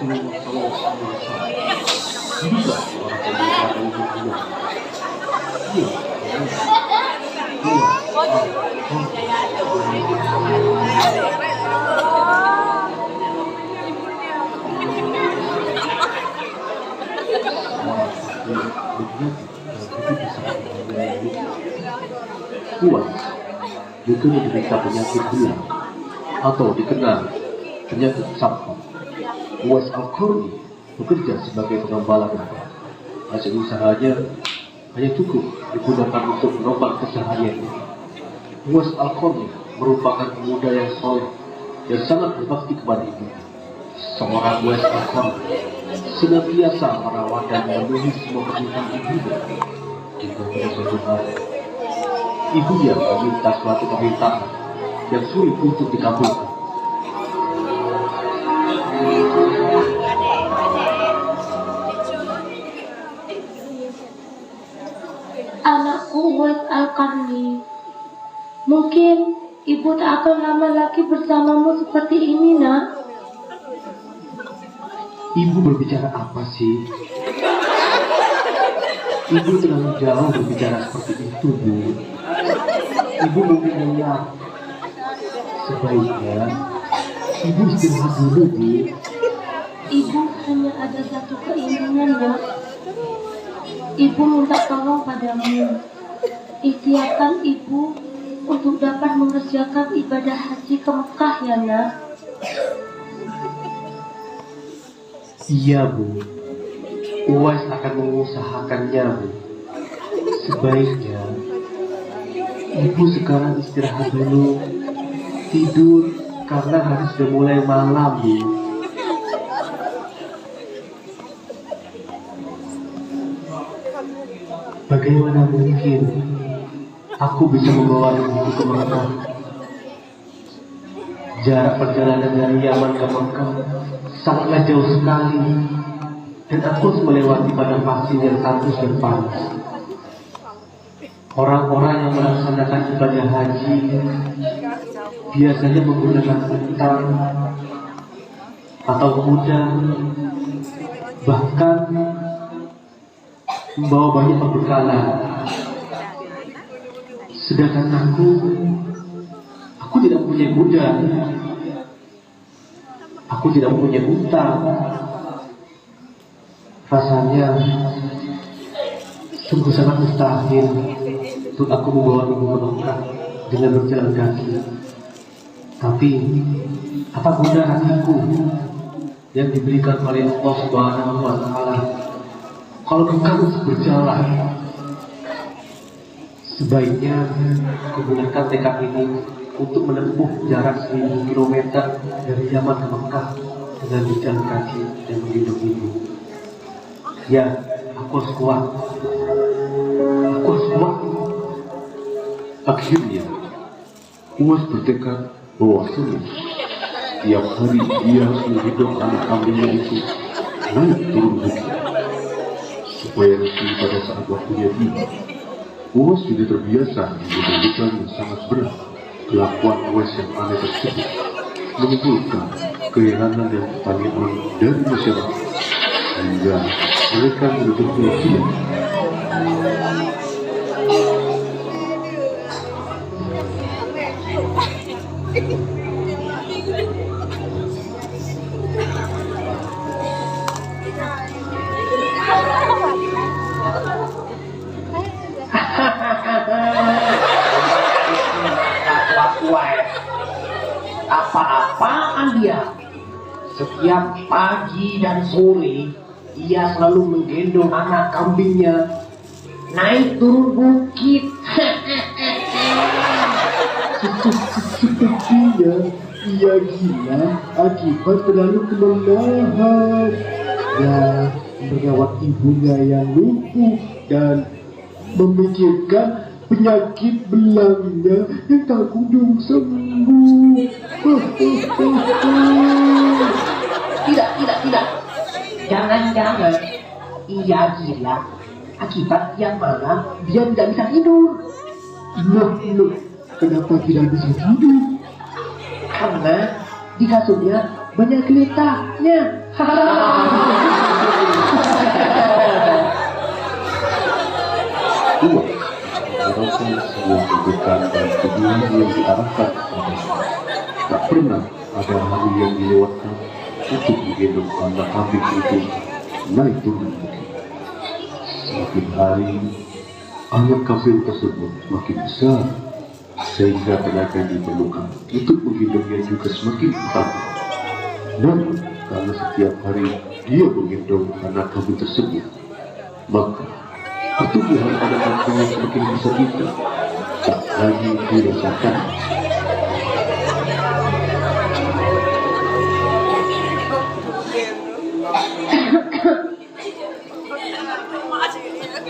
Rasulullah SAW. Juga orang yang beriman. Iya, Uwas juga menderita penyakit gula atau dikenal penyakit sampah. Uwas Al-Qarni bekerja sebagai pengembala domba. Hasil usahanya hanya cukup digunakan untuk menopang kesehariannya. Uwas Al-Qarni merupakan pemuda yang soleh dan sangat berbakti kepada ibunya. Seorang Uwas Al-Qarni senantiasa merawat dan memenuhi semua permintaan ibunya. Hingga pada suatu hari, ibunya meminta suatu permintaan yang sulit untuk dikabulkan. Anakku Uwais Al-Qarni, mungkin ibu tak akan lama lagi bersamamu seperti ini, nak. Ibu berbicara apa sih? Ibu terlalu jauh berbicara seperti itu, Bu. Ibu mungkin lelah. Sebaiknya ibu istirahat dulu, Bu. Ibu hanya ada satu keinginan, nak. Ibu minta tolong padamu. Ikhtiarkan ibu untuk dapat mengerjakan ibadah haji ke Mekah, ya, nak. Iya, Bu. Uwais akan mengusahakannya, Bu. Sebaiknya ibu sekarang istirahat dulu, tidur karena hari sudah mulai malam, Bu. Bagaimana mungkin aku bisa membawa ibu ke Mekah? Jarak perjalanan dari Yaman ke Mekah sangatlah jauh sekali, dan aku harus melewati padang pasir yang tandus dan panas. Orang-orang yang melaksanakan ibadah haji biasanya menggunakan unta atau kuda, bahkan membawa banyak perbekalan. Sedangkan aku tidak punya kuda, aku tidak punya unta. Rasanya sungguh sangat mustahil untuk aku membawa ibu ke Mekah dengan berjalan kaki. Tapi apa guna hatiku yang diberikan oleh Allah Subhanahu wa Ta'ala kalau bukan untuk berjalan? Sebaiknya gunakan tekad ini untuk menempuh jarak 1000 km dari Yaman ke Mekah dengan berjalan kaki dan menggendong ibu. Ya, aku harus kuat. Aku harus kuat. Akhirnya, Uwas bertekad bahwasanya tiap hari dia harus menggendong anak kambingnya itu naik turun bukit supaya nanti pada saat waktunya tiba. Uwas sudah terbiasa menggendong beban yang sangat berat. Kelakuan Uwas yang aneh tersebut menimbulkan keheranan dan pertanyaan dari masyarakat, hingga mereka benar-benar gila. Apa-apaan dia? Setiap pagi dan sore ia selalu menggendong anak kambingnya naik turun bukit. Sepertinya ia gila akibat terlalu kelelahan dan merawat ibunya yang lumpuh dan memikirkan penyakit belangnya yang tak kunjung sembuh. Tidak. Jangan-jangan ia gila akibat yang mana dia tidak bisa tidur. Loh, kenapa tidak bisa tidur? Karena di kasurnya banyak geletaknya. Uwais merasa sebuah kebutuhan dan tujuan yang diarahkan kepadanya. Tak pernah ada hari yang dilewatkan untuk menggendong anak kambing itu naik turun bukit. Semakin hari, anak kambing tersebut semakin besar, sehingga tenaga yang diperlukan untuk menggendongnya juga semakin utama. Namun, karena setiap hari dia menggendong anak kambing tersebut, maka pertumbuhan anak kambingnya semakin besar itu tak lagi dirasakan.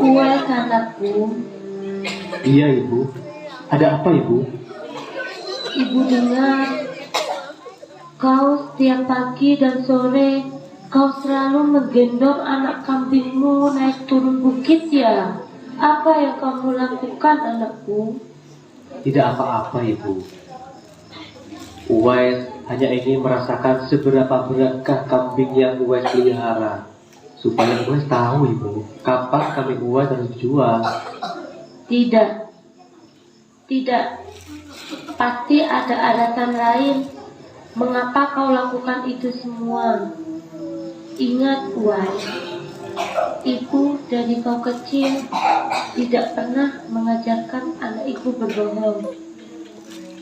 Uwais anakku, Iya ibu, ada apa ibu? ibu dengar kau setiap pagi dan sore kau selalu menggendong anak kambingmu naik turun bukit ya? Apa yang kamu lakukan anakku? Tidak apa-apa ibu. Uwais hanya ingin merasakan seberapa beratkah kambing yang Uwais pelihara, supaya Uwais tahu ibu, kapan kambing Uwais harus dijual. Tidak, tidak. Pasti ada alasan lain mengapa kau lakukan itu semua. Ingat Uwais, ibu dari kau kecil tidak pernah mengajarkan anak ibu berbohong.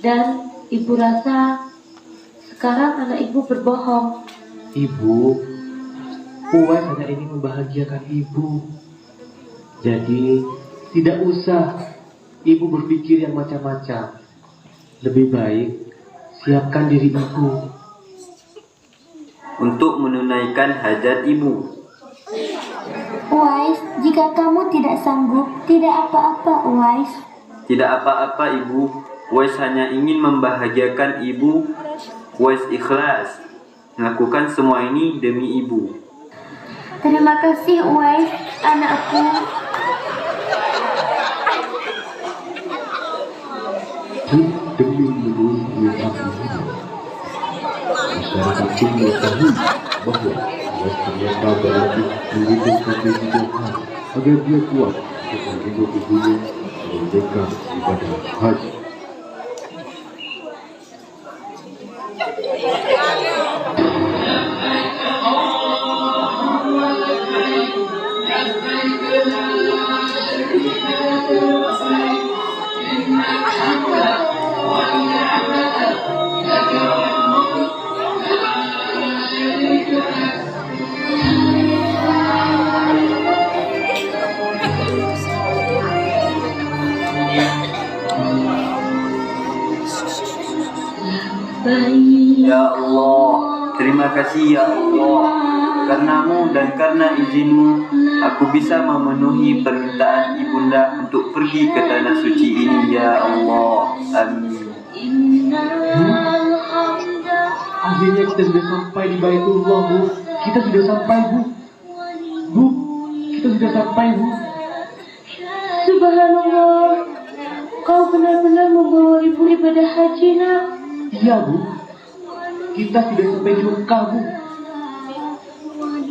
Dan ibu rasa sekarang anak ibu berbohong. Ibu, Uwais hanya ingin membahagiakan ibu. Jadi, tidak usah ibu berpikir yang macam-macam. Lebih baik siapkan diri ibu. Untuk menunaikan hajat ibu. Uwais, jika kamu tidak sanggup, tidak apa-apa Uwais. Tidak apa-apa ibu. Uwais hanya ingin membahagiakan ibu. Uwais ikhlas melakukan semua ini demi ibu. Terima kasih Uwais, anakku. Demi memenuhi kebutuhan ibu, masyarakat pun mengetahui bahwa Uwais ternyata berlatih menggendong kambing setiap hari agar dia kuat untuk menggendong ibunya menunaikan ibadah haji. Ya Allah, terima kasih ya Allah. Karenamu dan karena izinmu, aku bisa memenuhi permintaan ibunda untuk pergi ke tanah suci ini ya Allah. Amin. Akhirnya kita sudah sampai di Baitullah, Bu. Kita sudah sampai, Bu. Bu, kita sudah sampai, Bu. Subhanallah, kau benar-benar membawa ibu ibadah haji nak. Iya, Bu. Kita sudah sampai di Mekah, Bu.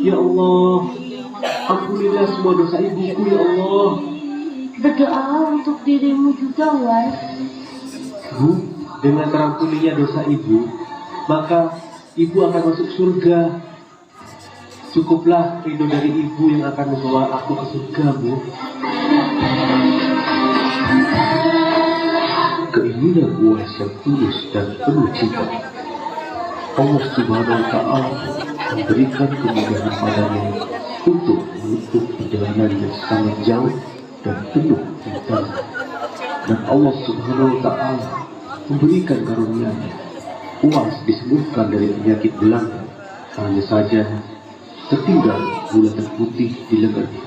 Ya Allah, ampunilah semua dosa ibuku, ya Allah. Berdoa untuk dirimu juga Uwais. Bu, dengan terampuninya dosa ibu, maka ibu akan masuk surga. Cukuplah ridho dari ibu yang akan membawa aku ke surga, Bu. Keinginan Uwais yang tulus dan penuh cinta, Allah Subhanahu wa Ta'ala memberikan kemudahan padanya untuk menempuh perjalanan yang sangat jauh dan penuh rintangan. Dan Allah Subhanahu wa Ta'ala memberikan karunia-Nya. Uwais disembuhkan dari penyakit belanga, hanya saja tertinggal bulatan putih di lengannya.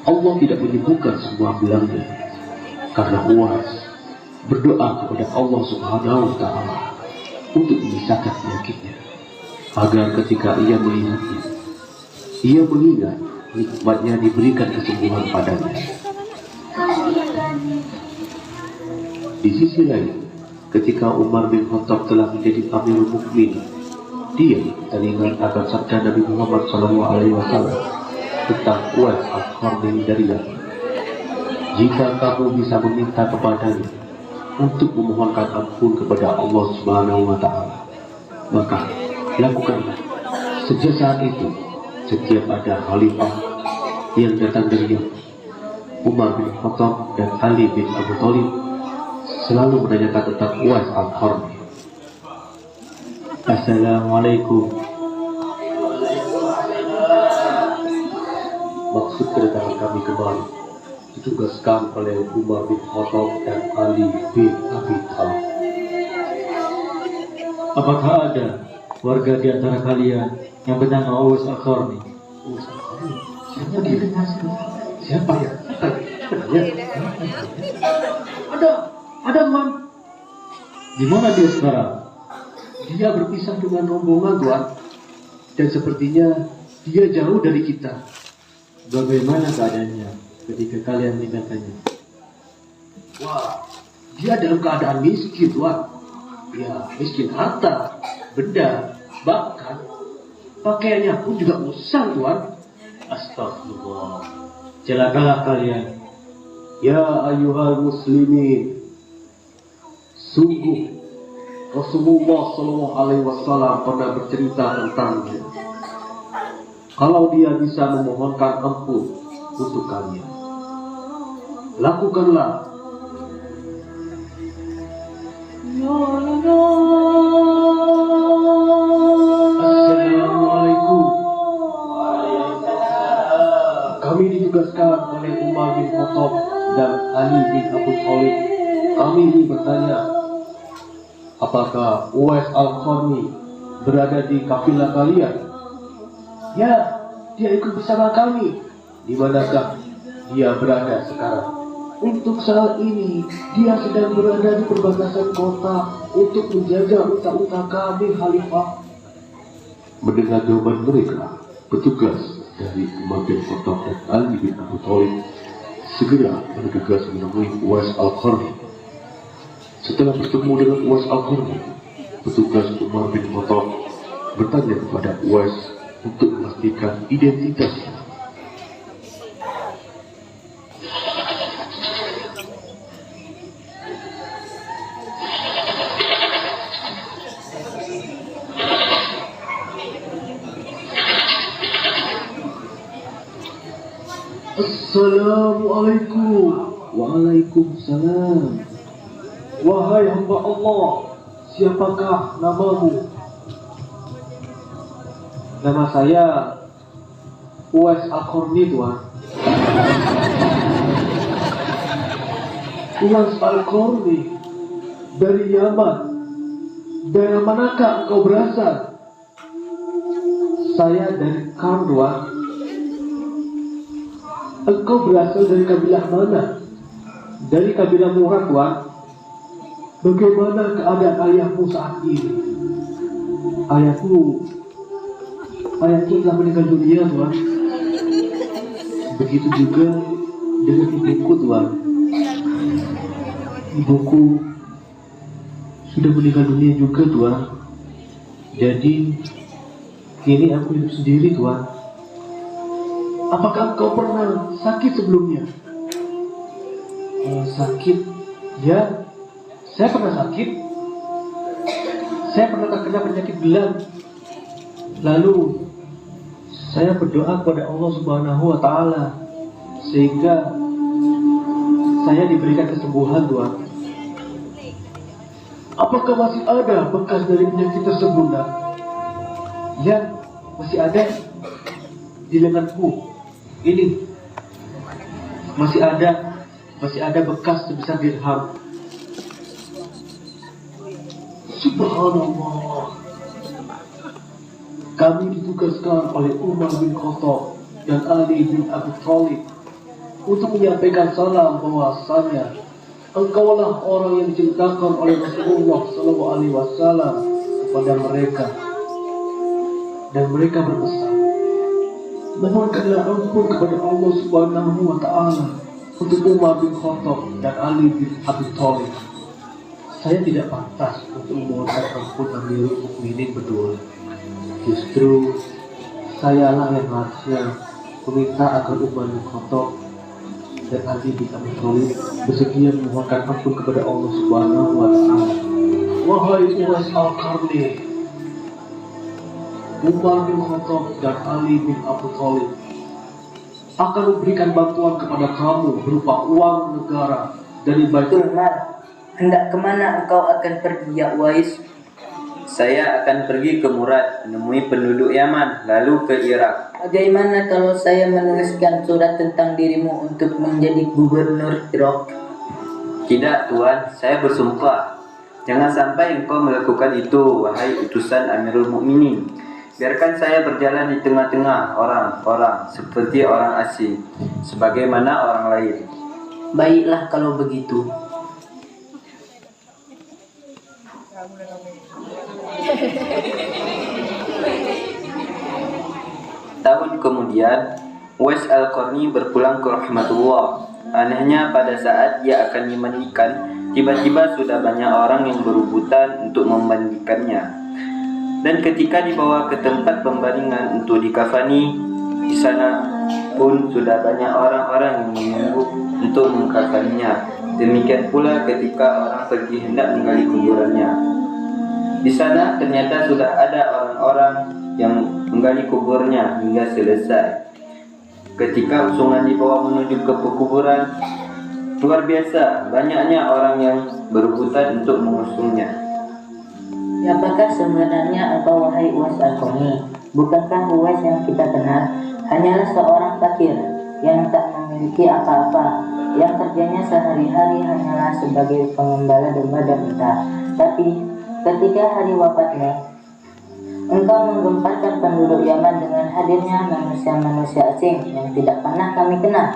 Allah tidak menyembuhkan semua belanga, karena Uwais berdoa kepada Allah Subhanahu wa Ta'ala untuk memisahkan penyakitnya, agar ketika ia melihatnya, ia mengingat nikmatnya diberikan kesembuhan padanya. Di sisi lain, ketika Umar bin Khattab telah menjadi Amirul Mukminin, Dia teringat akan sabda Nabi Muhammad SAW tentang Uwais Al-Qarni dari Yaman. Jika kamu bisa meminta kepadanya untuk memohonkan ampun kepada Allah Subhanahu wa Ta'ala, maka lakukanlah. Sejak saat itu, setiap ada khalifah yang datang dari Yaman, Umar bin Khattab dan Ali bin Abu Thalib selalu menanyakan tentang Uwais Al-Qarni. Assalamualaikum. Maksud kedatangan kami kemari ditugaskan oleh Umar bin Khattab dan Ali bin Abi Thalib. Apakah ada warga di antara kalian yang bernama Uwais Al-Qarni? Uwais Al-Qarni? Siapa dia? Siapa ya? Ada man. Di mana dia sekarang? Dia berpisah dengan rombongan, Tuan. Dan sepertinya dia jauh dari kita. Bagaimana keadaannya ketika kalian meninggalkannya? Wah, dia dalam keadaan miskin, Tuan. Ya, miskin harta, benda, bahkan pakaiannya pun juga usang, Tuan. Astagfirullah. Celakalah kalian. Ya ayyuhal muslimin, sungguh Rasulullah SAW pernah bercerita tentangnya. Kalau dia bisa memohonkan ampun untuk kalian, lakukanlah. Assalamualaikum. Kami ditugaskan oleh Umar bin Khattab dan Ali bin Abu Thalib. Kami ingin bertanya, apakah Uwais Al-Qarni berada di kafilah kalian? Ya, dia ikut bersama kami. Di manakah dia berada sekarang? Untuk saat ini, dia sedang berada di perbatasan kota untuk menjaga unta-unta kami, Khalifah. Mendengar jawaban mereka, petugas dari Umar bin Khattab dan Ali bin Abu Thalib segera bergegas menemui Uwais Al-Qarni. Setelah bertemu dengan Uwais Al-Qarni, petugas Umar bin Khattab bertanya kepada Uwais untuk memastikan identitasnya. Assalamualaikum. Waalaikumsalam. Wahai hamba Allah, siapakah namamu? Nama saya Uwais Al-Qarni, Tuan. Uwais Al-Qarni dari Yaman. Dari manakah engkau berasal? Saya dari Kam, Tuan. Engkau berasal dari kabilah mana? Dari kabilah Murad, Tuan. Bagaimana keadaan ayahmu saat ini? Ayahku telah meninggal dunia, Tuan. Begitu juga dengan ibuku, Tuan. Ibuku sudah meninggal dunia juga, Tuan. Jadi kini aku hidup sendiri, Tuan. Apakah engkau pernah sakit sebelumnya? Sakit? Ya, saya pernah sakit. Saya pernah terkena penyakit gelam. Lalu saya berdoa kepada Allah Subhanahu wa Ta'ala sehingga saya diberikan kesembuhan, Tuhan. Apakah masih ada bekas dari penyakit tersebut, Nak? Ya, masih ada di lenganku. Ini masih ada bekas sebesar dirham. Subhanallah. Kami ditugaskan oleh Umar bin Khattab dan Ali bin Abi Thalib untuk menyampaikan salam bahwasanya engkaulah orang yang diceritakan oleh Rasulullah SAW kepada mereka, dan mereka berpesan, mohonkanlah ampun kepada Allah Subhanahu wa Ta'ala untuk Umar bin Khattab dan Ali bin Abi Thalib. Saya tidak pantas untuk memohonkan ampun Amirul Mukminin berdua. Justru sayalah yang harusnya meminta agar Umar bin Khattab dan Ali bin Abi Thalib bersedia memohonkan ampun kepada Allah Subhanahu wa Ta'ala. Wahai Uwais Al-Qarni, Umar bin Khattab dan Ali bin Abi Thalib akan memberikan bantuan kepada kamu berupa uang negara dari Baitul Umar, hendak kemana engkau akan pergi ya Uwais? Saya akan pergi ke Murad, menemui penduduk Yaman, lalu ke Irak. Bagaimana kalau saya menuliskan surat tentang dirimu untuk menjadi gubernur Irak? Tidak Tuan, saya bersumpah. Jangan sampai engkau melakukan itu, wahai utusan Amirul Mukminin. Biarkan saya berjalan di tengah-tengah orang-orang seperti orang asing, sebagaimana orang lain. Baiklah kalau begitu. Tahun kemudian, Uwais Al-Qarni berpulang ke rahmatullah. Anehnya pada saat ia akan dimandikan, tiba-tiba sudah banyak orang yang berebutan untuk memandikannya. Dan ketika dibawa ke tempat pembaringan untuk dikafani, di sana pun sudah banyak orang-orang yang menunggu untuk mengkafaninya. Demikian pula ketika orang pergi hendak menggali kuburannya. Di sana ternyata sudah ada orang-orang yang menggali kuburnya hingga selesai. Ketika usungan dibawa menuju ke pekuburan, luar biasa banyaknya orang yang berebutan untuk mengusungnya. Siapakah sebenarnya engkau wahai Uwais Al-Qarni? Bukankah Uwais yang kita kenal hanyalah seorang fakir yang tak memiliki apa-apa, yang kerjanya sehari-hari hanyalah sebagai pengembala domba dan unta. Tapi ketika hari wafatnya, engkau menggemparkan penduduk Yaman dengan hadirnya manusia-manusia asing yang tidak pernah kami kenal.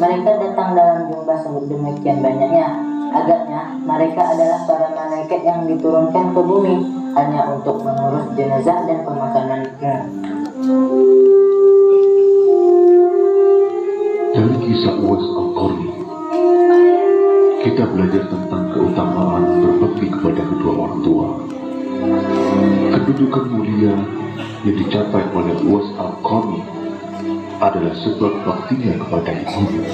Mereka datang dalam jumlah sedemikian banyaknya. Agaknya mereka adalah para malaikat yang diturunkan ke bumi hanya untuk mengurus jenazah dan pemakanannya. Dari kisah Uwais Al-Qarni, kita belajar tentang keutamaan berbakti kepada kedua orang tua. Kedudukan mulia yang dicapai oleh Uwais Al-Qarni adalah sebab baktinya kepada ibunya.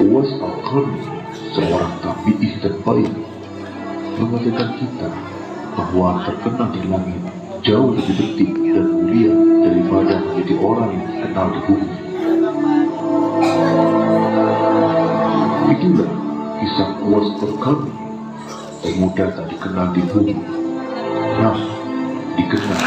Uwais Al-Qarni, seorang tabi'ih terbaik, mengajarkan kita bahwa terkenal di langit jauh lebih penting dan mulia daripada menjadi orang yang dikenal di bumi. Itulah kisah Uwais Al-Qarni, pemuda tak dikenal di bumi, namun dikenal